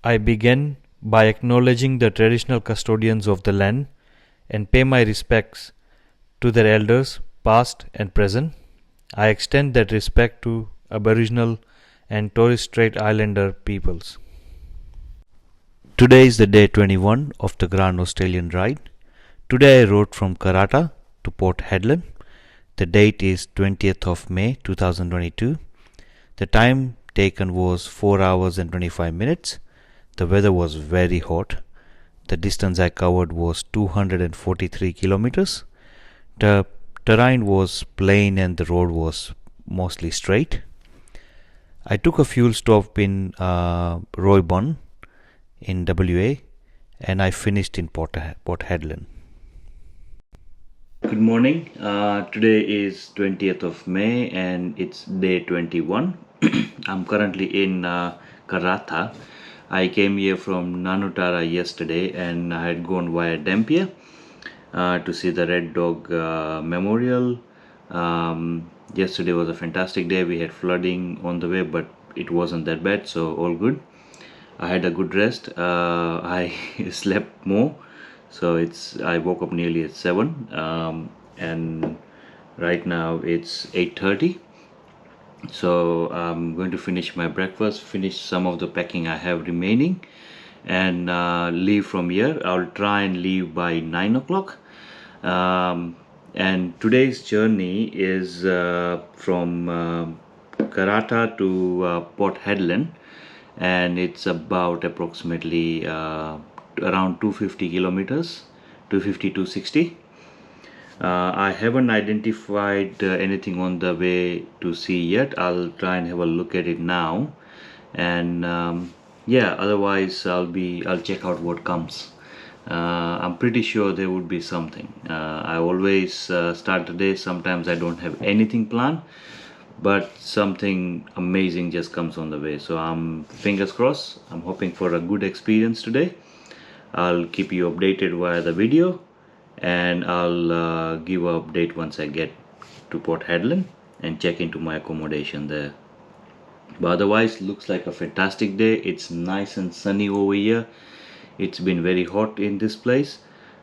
I begin by acknowledging the traditional custodians of the land and pay my respects to their elders, past and present. I extend that respect to Aboriginal and Torres Strait Islander peoples. Today is the day 21 of the Grand Australian Ride. Today I rode from Karratha to Port Hedland. The date is 20th of May 2022. The time taken was 4 hours and 25 minutes. The weather was very hot. The distance I covered was 243 kilometers. The terrain was plain and the road was mostly straight. I took a fuel stop in Roybon in WA and I finished in Port Hedland. Good morning. Today is 20th of May and it's day 21. I'm currently in Karratha. I came here from Nanutara yesterday and I had gone via Dampier to see the Red Dog Memorial. Yesterday was a fantastic day. We had flooding on the way, but it wasn't that bad, so all good. I had a good rest. I slept more, so I woke up nearly at 7 and right now it's 8:30. So I'm going to finish my breakfast, finish some of the packing I have remaining and leave from here. I'll try and leave by 9 o'clock. And today's journey is from Karratha to Port Hedland, and it's about approximately around 250 kilometers, 250 to 260. I haven't identified anything on the way to see yet. I'll try and have a look at it now, and otherwise I'll check out what comes. I'm pretty sure there would be something. I always start the day, sometimes I don't have anything planned, but something amazing just comes on the way. So I'm fingers crossed. I'm hoping for a good experience today. I'll keep you updated via the video, and I'll give an update once I get to Port Hedland and check into my accommodation there. But otherwise, looks like a fantastic day. It's nice and sunny over here. It's been very hot in this place.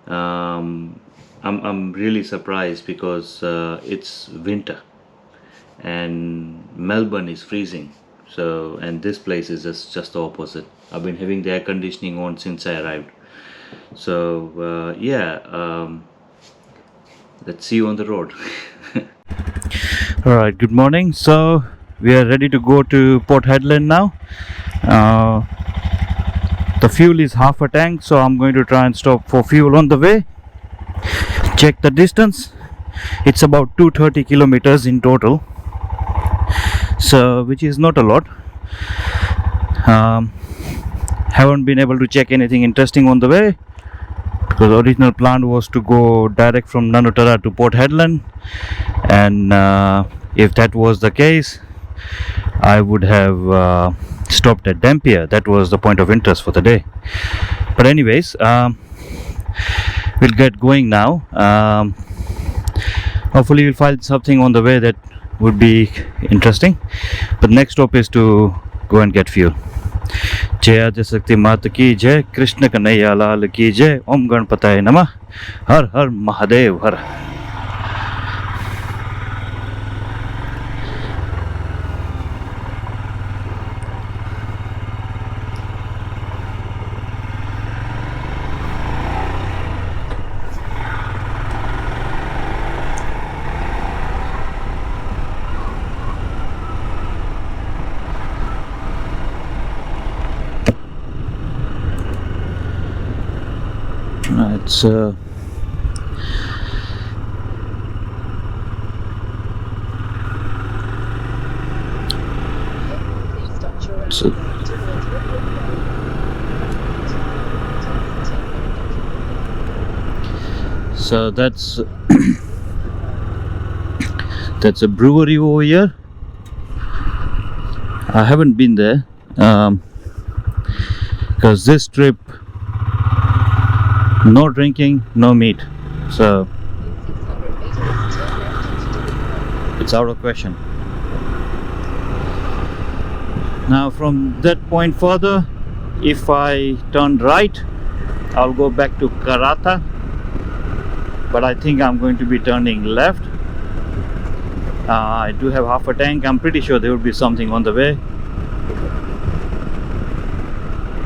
I'm really surprised because it's winter and Melbourne is freezing. So, and this place is just the opposite. I've been having the air conditioning on since I arrived. So let's see you on the road. Alright, good morning. So we are ready to go to Port Hedland now. The fuel is half a tank, so I'm going to try and stop for fuel on the way. Check the distance. It's about 230 kilometers in total, so which is not a lot. Haven't been able to check anything interesting on the way because the original plan was to go direct from Nanutara to Port Hedland, and if that was the case, I would have stopped at Dampier. That was the point of interest for the day. But anyways, we'll get going now. Hopefully we'll find something on the way that would be interesting. But next stop is to go and get fuel. जय आदिशक्ति माता की जय, कृष्ण कन्हैया लाल की जय, ओम गणपताय नमः, हर हर महादेव हर. It's so that's that's a brewery over here. I haven't been there because this trip no drinking, no meat, so it's out of question. Now from that point further if I turn right, I'll go back to Karratha, but I think I'm going to be turning left. I do have half a tank. I'm pretty sure there would be something on the way.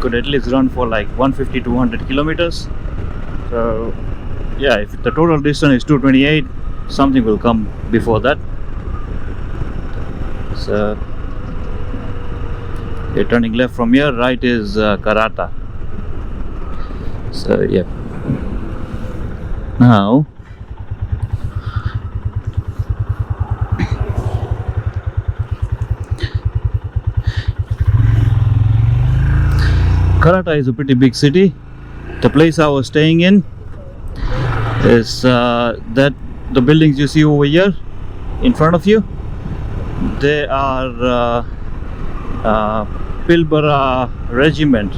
Could at least run for like 150-200 kilometers. So yeah, if the total distance is 228, something will come before that. So you're turning left from here, right is Karratha. So yeah, now Karratha is a pretty big city. The place I was staying in is that the buildings you see over here in front of you, they are Pilbara Regiment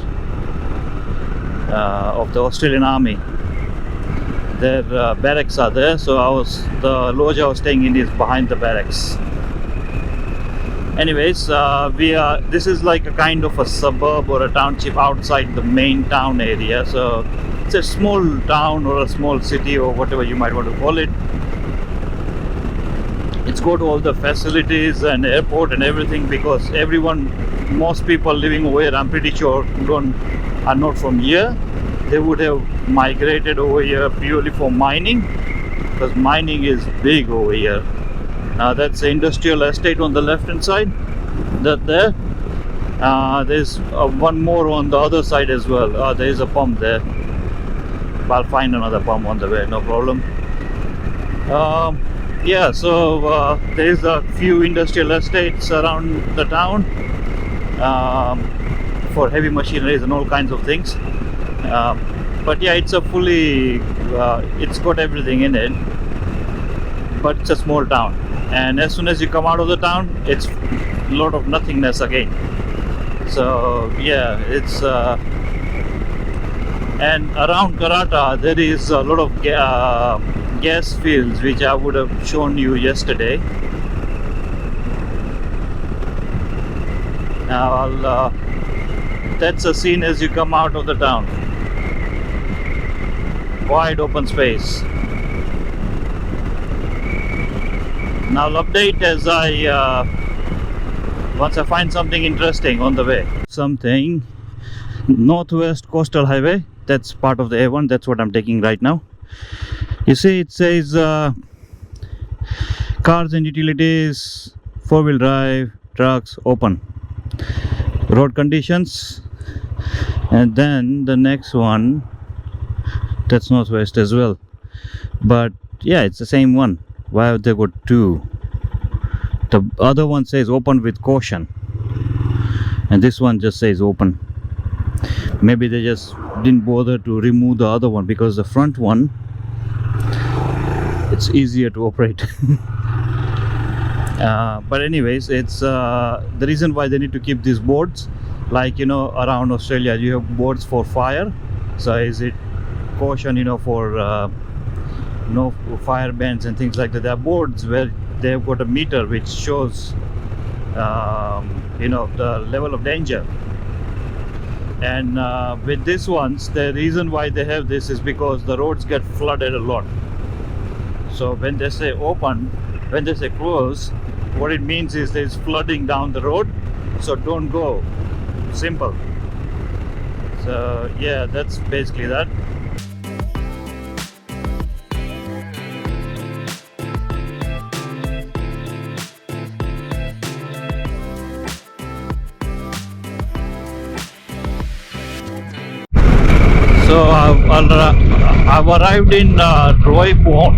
of the Australian Army. Their barracks are there, so the lodge I was staying in is behind the barracks. Anyways, this is like a kind of a suburb or a township outside the main town area, so it's a small town or a small city or whatever you might want to call it. It's got all the facilities and airport and everything, because most people living over here, I'm pretty sure, are not from here. They would have migrated over here purely for mining, because mining is big over here. That's the industrial estate on the left hand side. There's one more on the other side as well. There is a pump there. I'll find another pump on the way, no problem. Yeah, so there's a few industrial estates around the town for heavy machineries and all kinds of things. But yeah, it's it's got everything in it, but it's a small town. And as soon as you come out of the town, it's a lot of nothingness again. So yeah, it's and around Karratha there is a lot of gas fields, which I would have shown you yesterday. Now that's a scene as you come out of the town. Wide open space. Now I'll update as once I find something interesting on the way. Something Northwest Coastal Highway, that's part of the A1, that's what I'm taking right now. You see it says cars and utilities, 4-wheel drive, trucks, open. Road conditions, and then the next one, that's Northwest as well. But yeah, it's the same one. Why have they got two? The other one says open with caution, and this one just says open. Maybe they just didn't bother to remove the other one, because the front one, it's easier to operate. But anyways, it's the reason why they need to keep these boards, like around Australia you have boards for fire. So is it caution, for fire bans and things like that. There are boards where they've got a meter which shows the level of danger. And with these ones, the reason why they have this is because the roads get flooded a lot. So when they say open, when they say close, what it means is there's flooding down the road, so don't go. Simple. So yeah, that's basically that. So I've arrived in RoyalEnfield.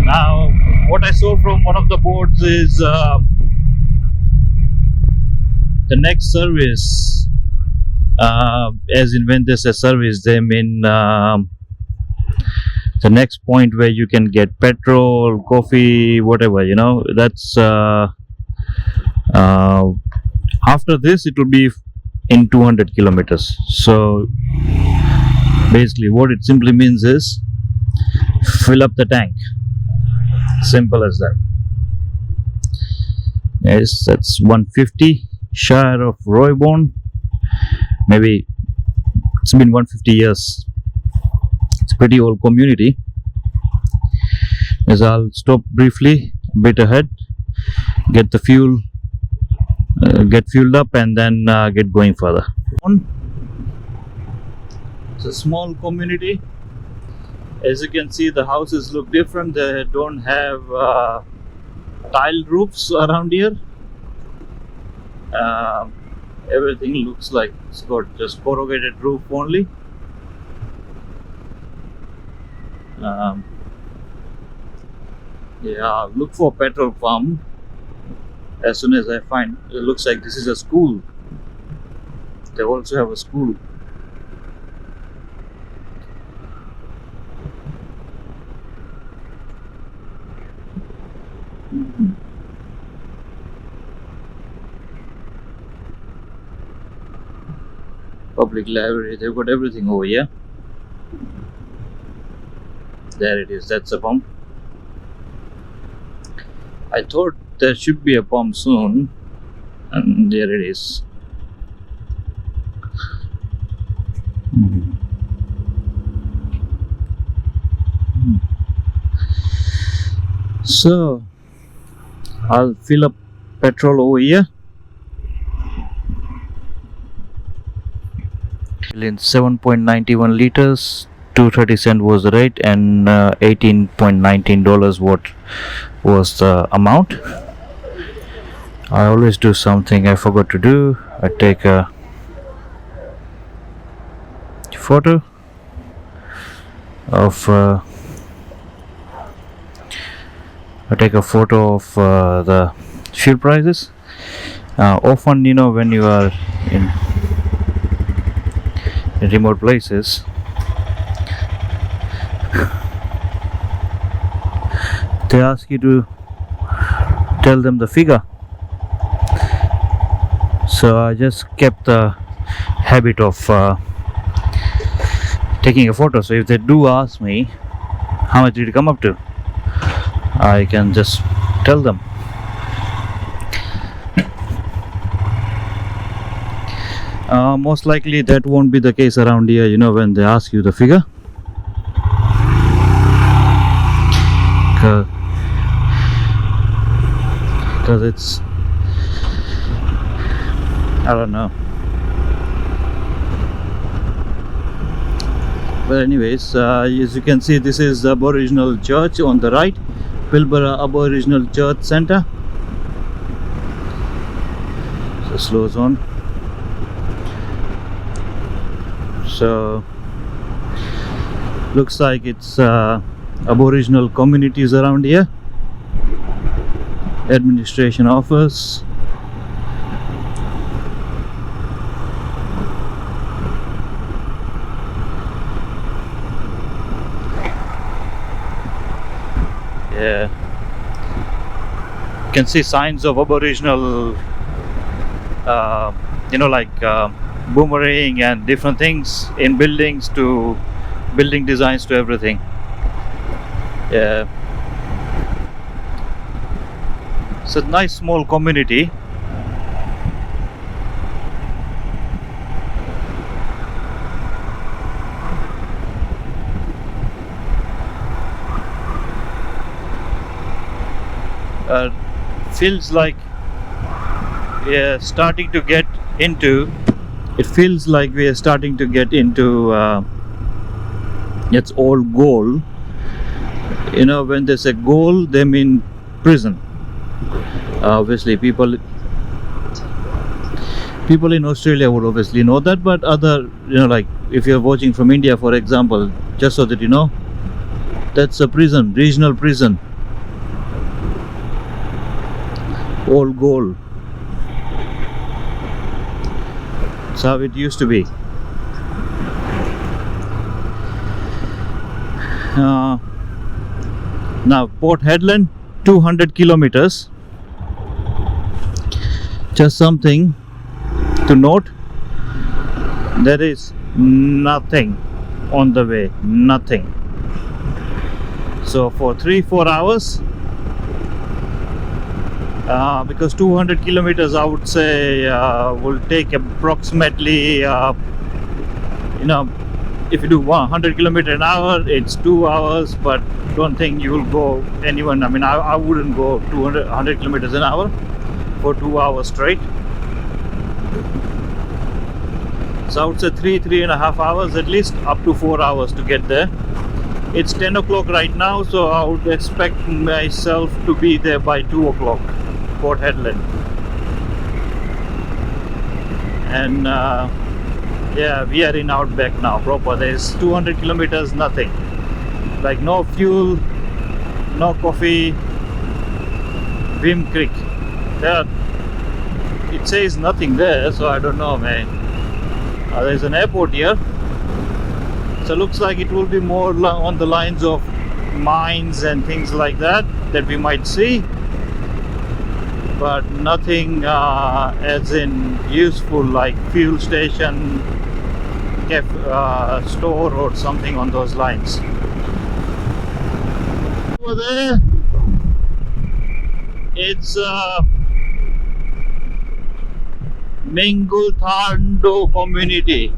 Now what I saw from one of the boards is the next service, as in when there's a service, they mean the next point where you can get petrol, coffee, whatever, that's after this it will be in 200 kilometers. So basically what it simply means is fill up the tank. Simple as that. Yes, that's 150 Shire of Royalborn. Maybe it's been 150 years. It's a pretty old community. As I'll stop briefly a bit ahead, get the fuel, get fueled up, and then get going further. It's a small community. As you can see, the houses look different. They don't have tiled roofs around here. Everything looks like it's got just corrugated roof only. Yeah, look for petrol pump as soon as I find. It looks like this is a school. They also have a school. Public library, they've got everything over here. There it is, that's a pump. I thought there should be a pump soon, and there it is. So I'll fill up petrol over here. In 7.91 liters, 230 cents was the rate, and $18.19 what was the amount. I always do something I forgot to do. I take a photo of the fuel prices. Often, you know, when you are in remote places, they ask you to tell them the figure. So I just kept the habit of taking a photo. So if they do ask me how much did it come up to, I can just tell them. Most likely that won't be the case around here, you know, when they ask you the figure. Because it's, I don't know. But anyways, as you can see, this is the Aboriginal Church on the right, Pilbara Aboriginal Church Centre. So slow zone. So looks like it's Aboriginal communities around here. Administration office. Yeah, you can see signs of Aboriginal, you know, like boomerang and different things in buildings, to building designs, to everything. Yeah, it's a nice small community. Feels like starting to get into. It feels like we are starting to get into it's all goal. You know, when they say goal, they mean prison. Obviously people in Australia would obviously know that, but other, you know, like if you're watching from India, for example, just so that you know, that's a prison, regional prison. All goal. That's how it used to be. Now Port Hedland, 200 kilometers. Just something to note, there is nothing on the way, nothing. So for 3-4 hours because 200 kilometers I would say will take approximately you know, if you do 100 kilometer an hour it's 2 hours, but don't think you will go anyone. I mean, I wouldn't go 100 kilometers an hour for 2 hours straight. So I would say 3.5 hours at least, up to 4 hours to get there. It's 10 o'clock right now, so I would expect myself to be there by 2 o'clock, Port Hedland. And yeah, we are in outback now proper. There's 200 kilometers, nothing. Like no fuel, no coffee, Vim Creek. There, it says nothing there, so I don't know, man. There's an airport here. So looks like it will be more on the lines of mines and things like that we might see, but nothing as in useful like fuel station, store or something on those lines. Over there, it's Mingulthando community.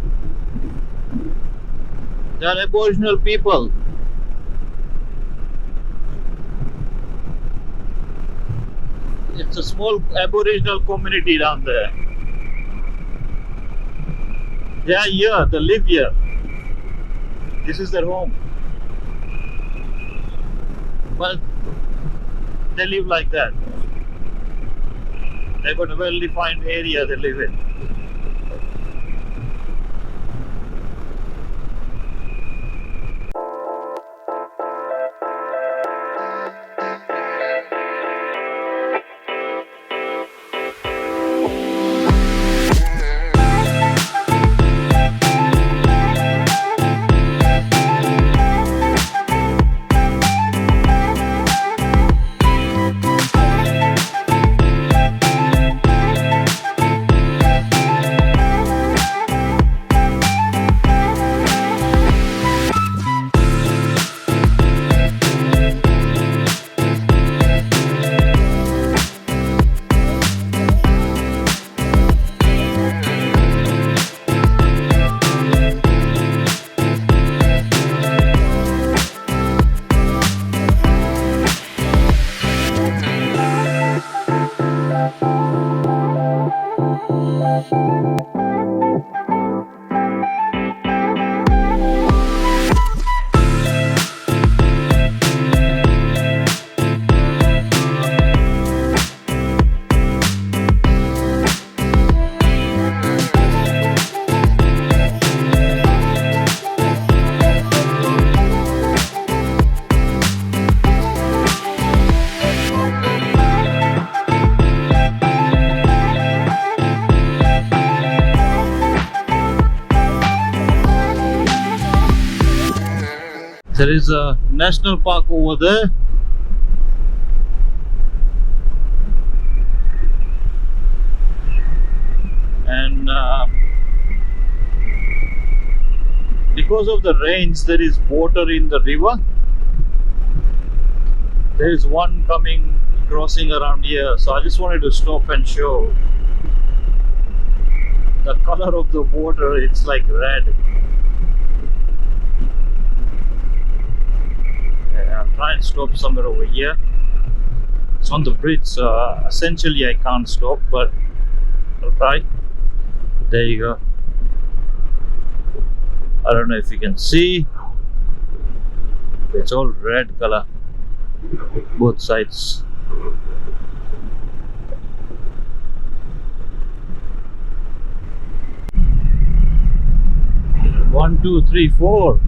They are Aboriginal people. It's a small Aboriginal community down there. They are here, they live here. This is their home. Well, they live like that. They've got a well-defined area they live in. There is a national park over there. And because of the rains, there is water in the river. There is one crossing around here, so I just wanted to stop and show the color of the water. It's like red. I'll try and stop somewhere over here. It's on the bridge, so essentially I can't stop, but I'll try. There you go. I don't know if you can see. It's all red color, both sides. One, two, three, four.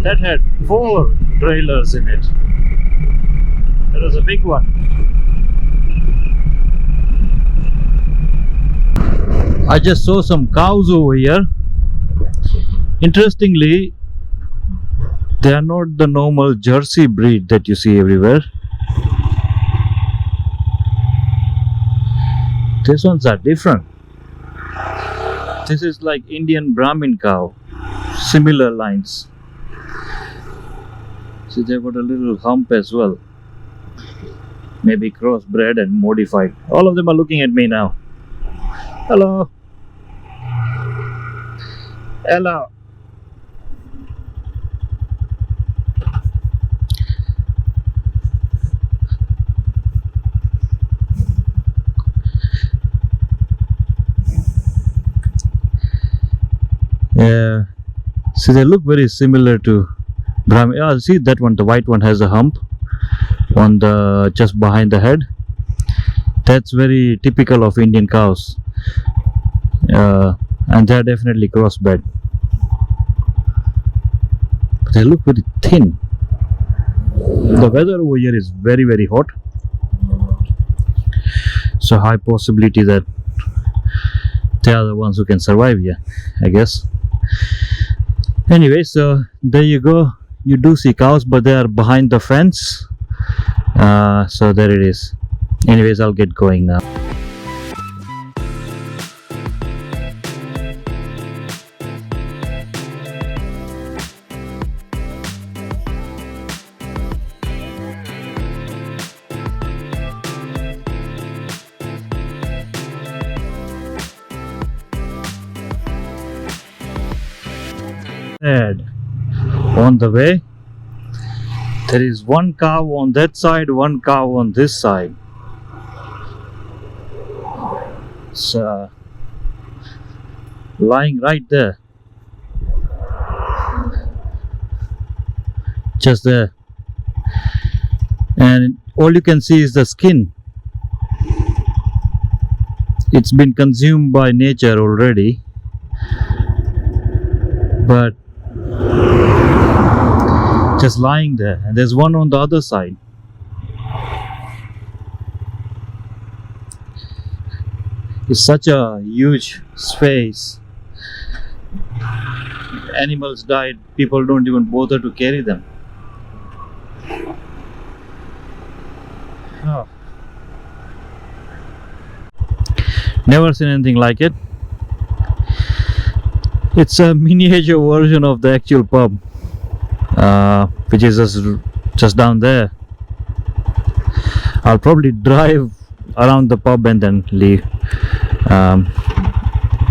That had 4 trailers in it. That was a big one. I just saw some cows over here. Interestingly, they are not the normal Jersey breed that you see everywhere. These ones are different. This is like Indian Brahmin cow. Similar lines. See, they've got a little hump as well. maybe crossbred and modified. All of them are looking at me now. Hello. Hello. Yeah. See, they look very similar to Brahmin. Oh, see that one, the white one has a hump on the just behind the head. That's very typical of Indian cows, and they're definitely crossbred. But they look very thin. The weather over here is very hot, so high possibility that they are the ones who can survive here, I guess. Anyway, so there you go. You do see cows, but they are behind the fence. So there it is. Anyways, I'll get going now. On the way, there is one cow on that side, one cow on this side. It's lying right there, just there, and all you can see is the skin. It's been consumed by nature already, but just lying there. And there's one on the other side. It's such a huge space. Animals died, people don't even bother to carry them. Oh. Never seen anything like it. It's a miniature version of the actual pub, which is just down there. I'll probably drive around the pub and then leave,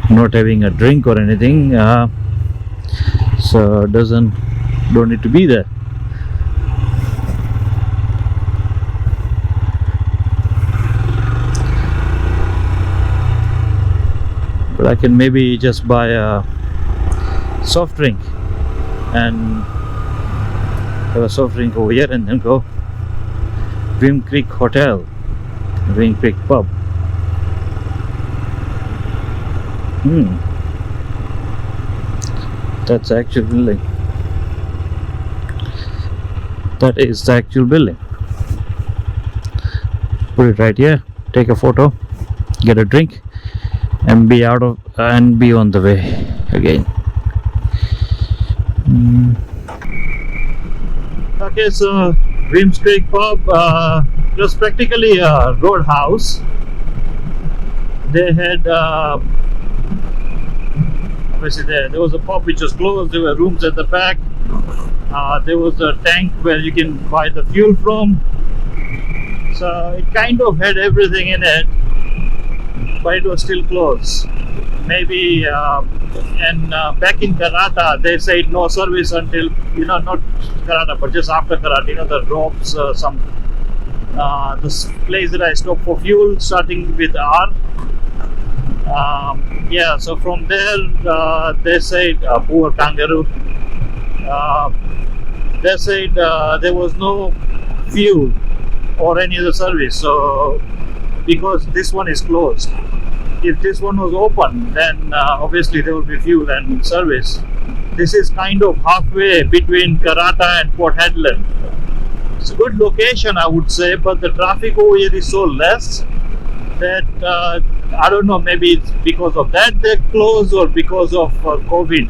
not having a drink or anything, so don't need to be there. But I can maybe just buy a soft drink and have a soft drink over here and then go Wim Creek Hotel, Wim Creek Pub. That's the actual building. That is the actual building. Put it right here, take a photo, get a drink, and be on the way again. Okay, so Wim's Creek Pub, it was practically a roadhouse. They had obviously there was a pub which was closed. There were rooms at the back. There was a tank where you can buy the fuel from. So it kind of had everything in it, but it was still closed. Maybe back in Karratha they said no service until, not Karratha but just after Karratha, the drops, this place that I stopped for fuel starting with R. Yeah, so from there they said poor kangaroo, they said there was no fuel or any other service, so because this one is closed. If this one was open, then obviously there would be fuel and service. This is kind of halfway between Karratha and Port Hedland. It's a good location, I would say, but the traffic over here is so less that I don't know, maybe it's because of that they're closed or because of COVID.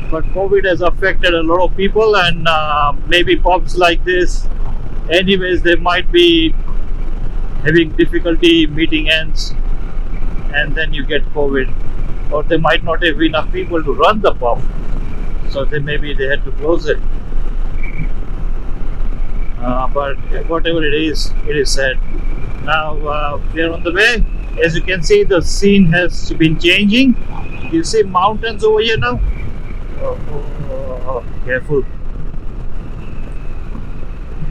But COVID has affected a lot of people, and maybe pubs like this, anyways, they might be having difficulty meeting ends, and then you get COVID, or they might not have enough people to run the pub, so maybe they had to close it. but whatever it is sad. Now we are on the way. As you can see, the scene has been changing. You see mountains over here now. Careful.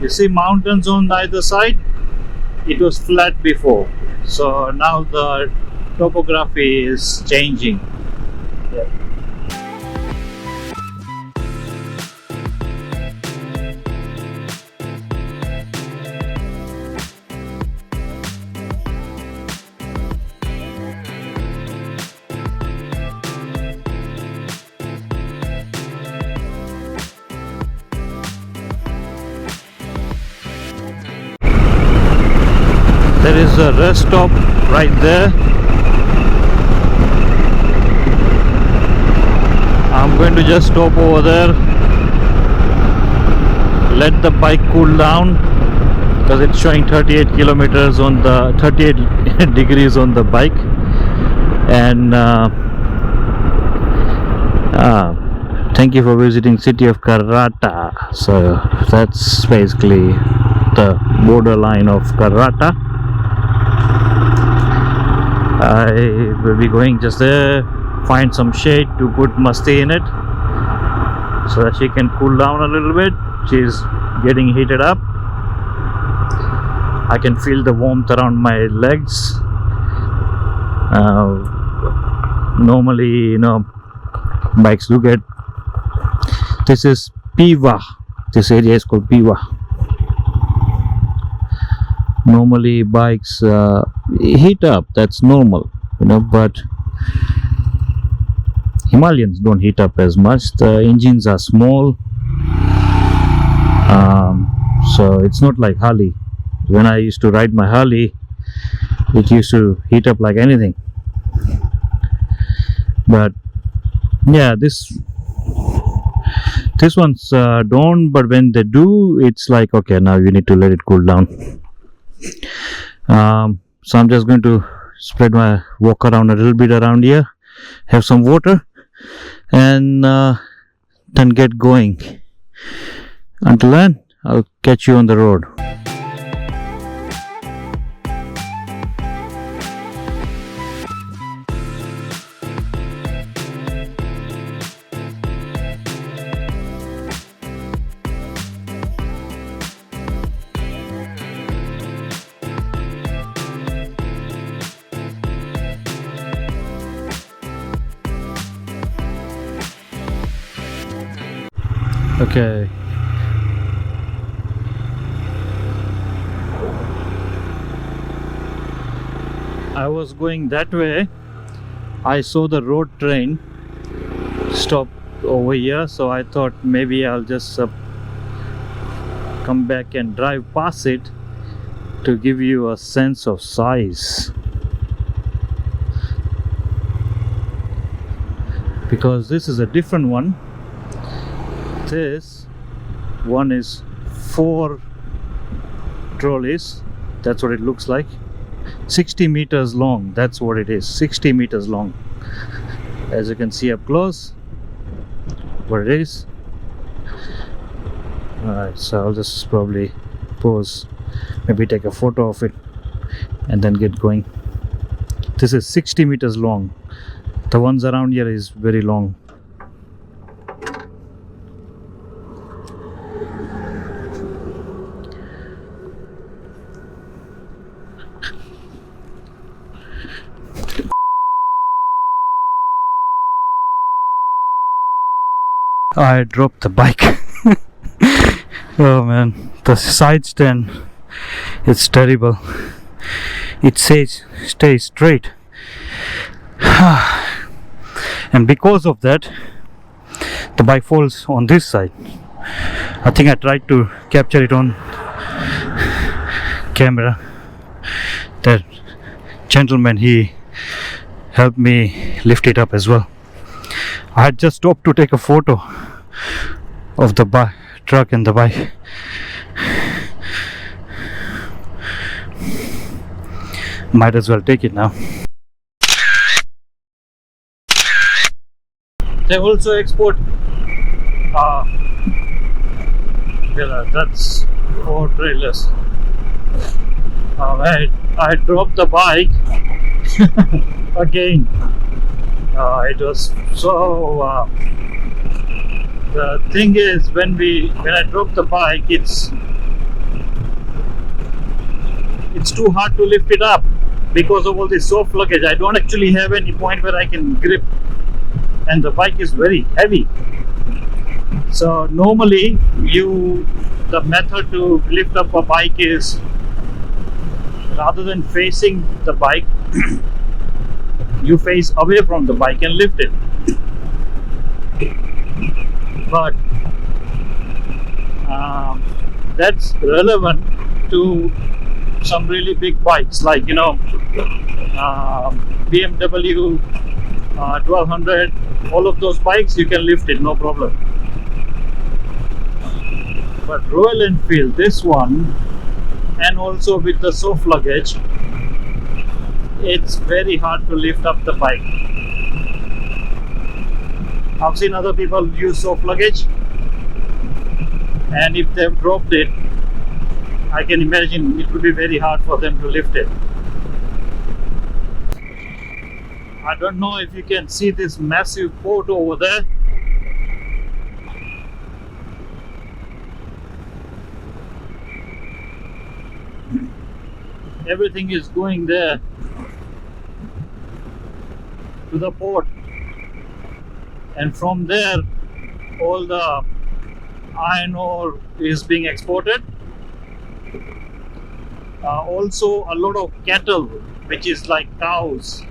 You see mountains on either side. It was flat before, so now the topography is changing. Yeah. There is a rest stop right there. I'm going to just stop over there, let the bike cool down, because it's showing 38 kilometers on the 38 degrees on the bike. And thank you for visiting city of Karratha. So that's basically the borderline of Karratha. I will be going just there, find some shade to put Masti in it so that she can cool down a little bit. She's getting heated up. I can feel the warmth around my legs. Normally, you know, bikes do get, this is Piva, this area is called Piva. Normally bikes heat up, that's normal, you know, but Himalayans don't heat up as much. The engines are small, so it's not like Harley. When I used to ride my Harley, it used to heat up like anything. But yeah, this ones don't, but when they do, it's like, okay, now you need to let it cool down. So I'm just going to walk around a little bit around here, have some water, and then get going. Until then, I'll catch you on the road. Okay. I was going that way. I saw the road train stop over here, so I thought maybe I'll just come back and drive past it to give you a sense of size, because this is a different one. This one is 4 trolleys. That's what it looks like. 60 meters long, that's what it is. 60 meters long, as you can see up close what it is. Alright, so I'll just probably pause, maybe take a photo of it and then get going. This is 60 meters long. The ones around here is very long. I dropped the bike. Oh man, the side stand, it's terrible. It says stay straight. And because of that, the bike falls on this side. I think I tried to capture it on camera. That gentleman, he helped me lift it up as well. I had just stopped to take a photo of the truck and the bike. Might as well take it now. They also export Yeah, that's 4 trailers. Alright, I dropped the bike again. It was so. The thing is, when I drop the bike, it's too hard to lift it up because of all this soft luggage. I don't actually have any point where I can grip, and the bike is very heavy. So normally, the method to lift up a bike is, rather than facing the bike, you face away from the bike and lift it. But that's relevant to some really big bikes, like BMW 1200. All of those bikes you can lift it, no problem. But Royal Enfield, this one, and also with the soft luggage, it's very hard to lift up the bike. I've seen other people use soft luggage, and if they've dropped it, I can imagine it would be very hard for them to lift it. I don't know if you can see this massive port over there. Everything is going there to the port, and from there all the iron ore is being exported. Also a lot of cattle, which is like cows,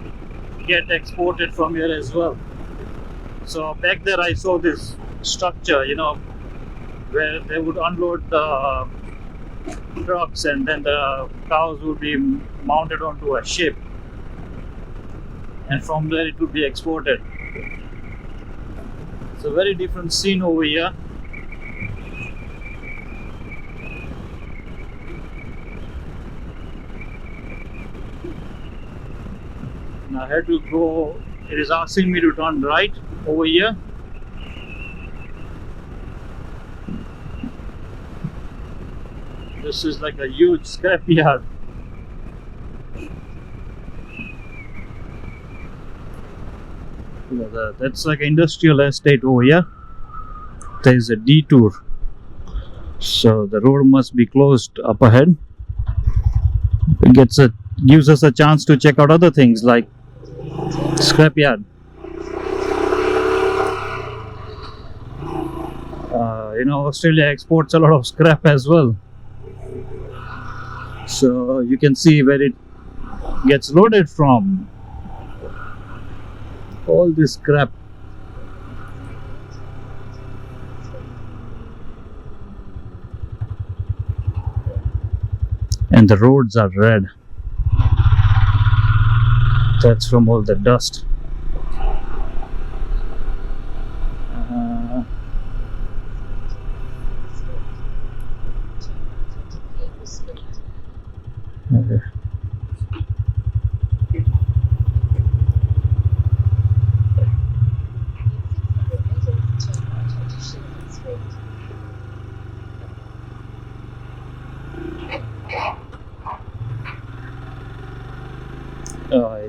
get exported from here as well. So back there I saw this structure, where they would unload the trucks and then the cows would be mounted onto a ship, and from there it would be exported. It's a very different scene over here. Now I had to go, it is asking me to turn right over here. This is like a huge scrapyard. That's like an industrial estate over here. There is a detour, so the road must be closed up ahead. It gives us a chance to check out other things like scrapyard. Australia exports a lot of scrap as well, so you can see where it gets loaded from. All this scrap. And the roads are red. That's from all the dust. Okay.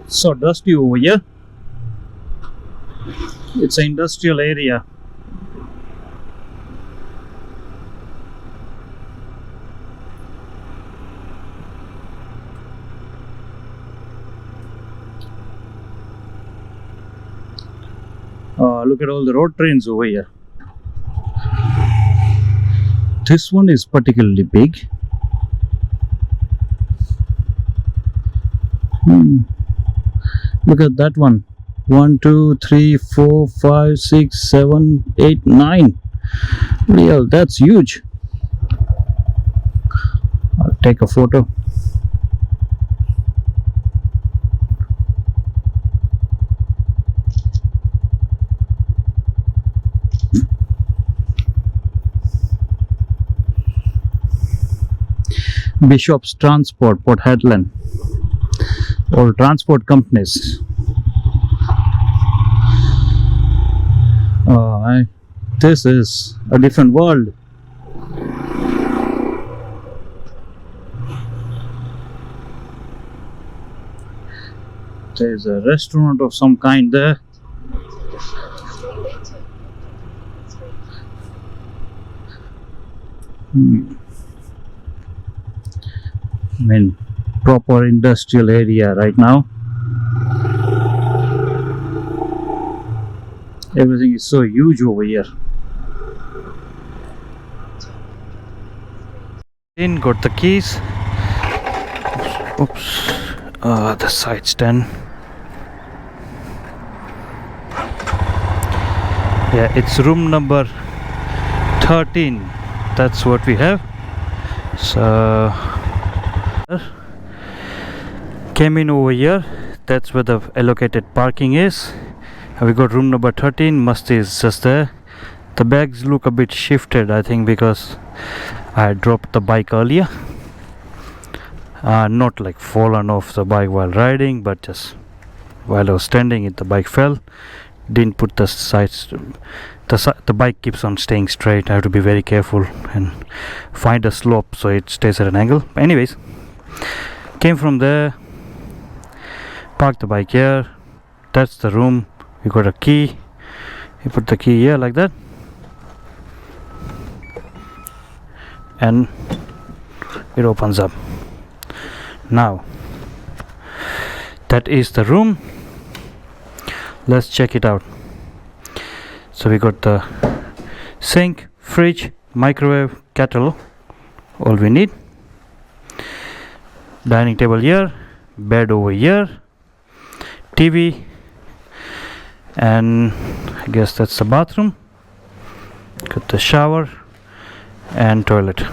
It's so dusty over here. It's an industrial area. Look at all the road trains over here. This one is particularly big. Look at that one. 1, 2, 3, 4, 5, 6, 7, 8, 9. Real, that's huge. I'll take a photo. Bishop's Transport, Port Hedland. All transport companies. This is a different world. There's a restaurant of some kind there. I mean, proper industrial area right now. Everything is so huge over here. In, got the keys. Oops. The side stand. Yeah, it's room number 13. That's what we have. So came in over here. That's where the allocated parking is. And we got room number 13. Masti is just there. The bags look a bit shifted, I think, because I dropped the bike earlier. Not like fallen off the bike while riding, but just while I was standing the bike fell. Didn't put the sides. The bike keeps on staying straight. I have to be very careful and find a slope so it stays at an angle. Anyways, came from there, parked the bike here. That's the room. We got a key. You put the key here like that, and it opens up. Now that is the room. Let's check it out. So we got the sink, fridge, microwave, kettle, all we need. Dining table here, bed over here, TV, and I guess that's the bathroom. Got the shower and toilet.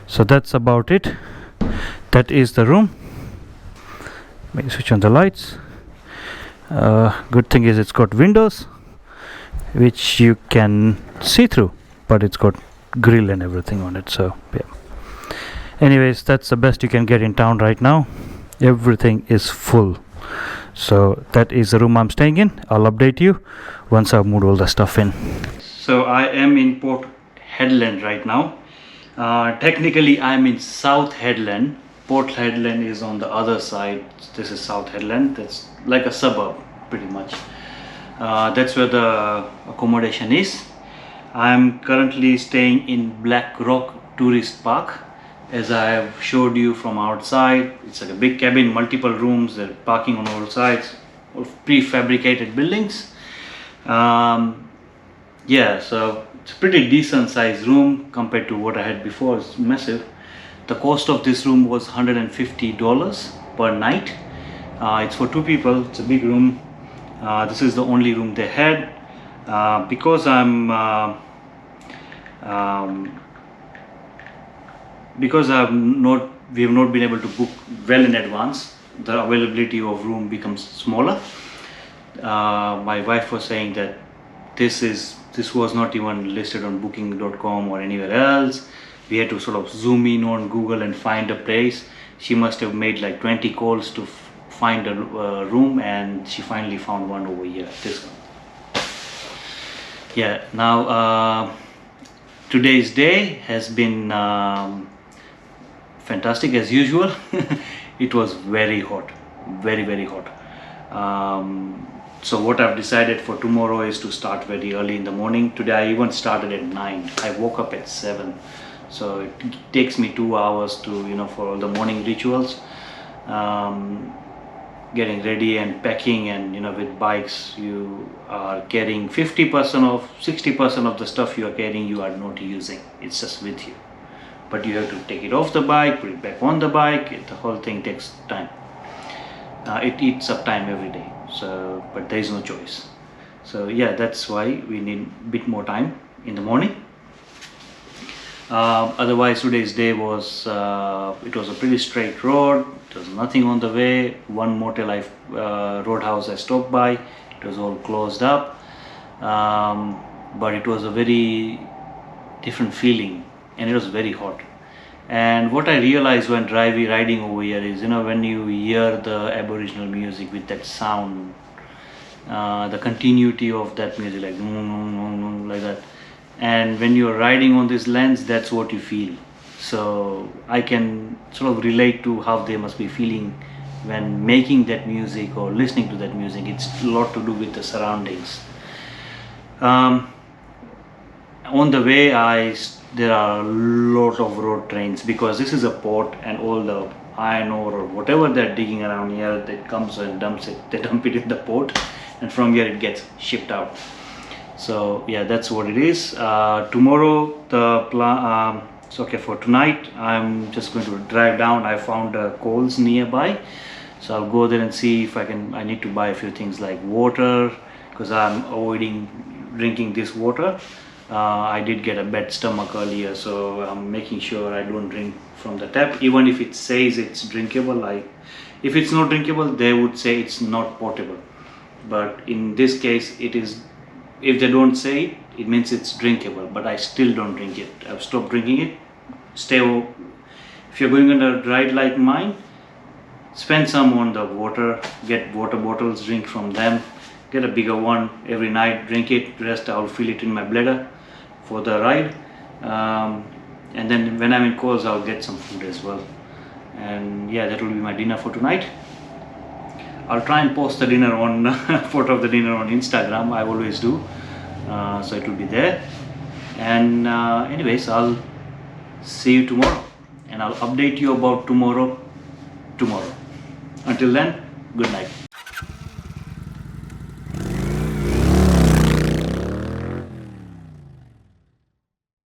So that's about it. That is the room. Maybe switch on the lights. Good thing is it's got windows which you can see through, but it's got grill and everything on it. So yeah, anyways, that's the best you can get in town right now. Everything is full. So that is the room I'm staying in. I'll update you once I've moved all the stuff in. So I am in Port Hedland right now. Technically I'm in South Hedland. Port Hedland is on the other side. This is South Hedland. That's like a suburb pretty much. That's where the accommodation is. I'm currently staying in Black Rock Tourist Park. As I have showed you from outside, it's like a big cabin, multiple rooms, there's parking on all sides, of prefabricated buildings. Yeah, so it's a pretty decent sized room compared to what I had before. It's massive. The cost of this room was $150 per night. It's for two people. It's a big room. This is the only room they had. Because we have not been able to book well in advance, the availability of room becomes smaller. My wife was saying that this was not even listed on booking.com or anywhere else. We had to sort of zoom in on Google and find a place. She must have made like 20 calls to find a room, and she finally found one over here. This one. Yeah, now today's day has been fantastic as usual. It was very hot, very hot. So what I've decided for tomorrow is to start very early in the morning. Today I even started at 9. I woke up at 7. So it takes me 2 hours to, for all the morning rituals, getting ready and packing. And with bikes you are carrying 60% of the stuff you are carrying you are not using. It's just with you, but you have to take it off the bike, put it back on the bike. The whole thing takes time. It eats up time every day. So, but there is no choice. So yeah, that's why we need a bit more time in the morning. Otherwise today's day was it was a pretty straight road. There was nothing on the way. One motel roadhouse I stopped by, it was all closed up, but it was a very different feeling, and it was very hot. And what I realized when riding over here is, when you hear the Aboriginal music with that sound, the continuity of that music, like like that, and when you're riding on this lens, that's what you feel. So I can sort of relate to how they must be feeling when making that music or listening to that music. It's a lot to do with the surroundings. um, on the way there are a lot of road trains, because this is a port, and all the iron ore or whatever they're digging around here, that comes and dumps it, they dump it in the port, and from here it gets shipped out. So yeah, that's what it is. Tomorrow the plan, so okay, for tonight I'm just going to drive down. I found coals nearby, so I'll go there and see if I need to buy a few things like water, because I'm avoiding drinking this water. I did get a bad stomach earlier, so I'm making sure I don't drink from the tap, even if it says it's drinkable. Like, if it's not drinkable, they would say it's not potable, but in this case it is. If they don't say it, it means it's drinkable, but I still don't drink it. I've stopped drinking it. If you're going on a ride like mine, spend some on the water, get water bottles, drink from them, get a bigger one every night, drink it. Rest I'll fill it in my bladder for the ride. And then when I'm in calls, I'll get some food as well. And yeah, that will be my dinner for tonight. I'll try and post the dinner on photo of the dinner on Instagram. I always do, so it will be there. And anyways, I'll see you tomorrow, and I'll update you about tomorrow. Until then, good night.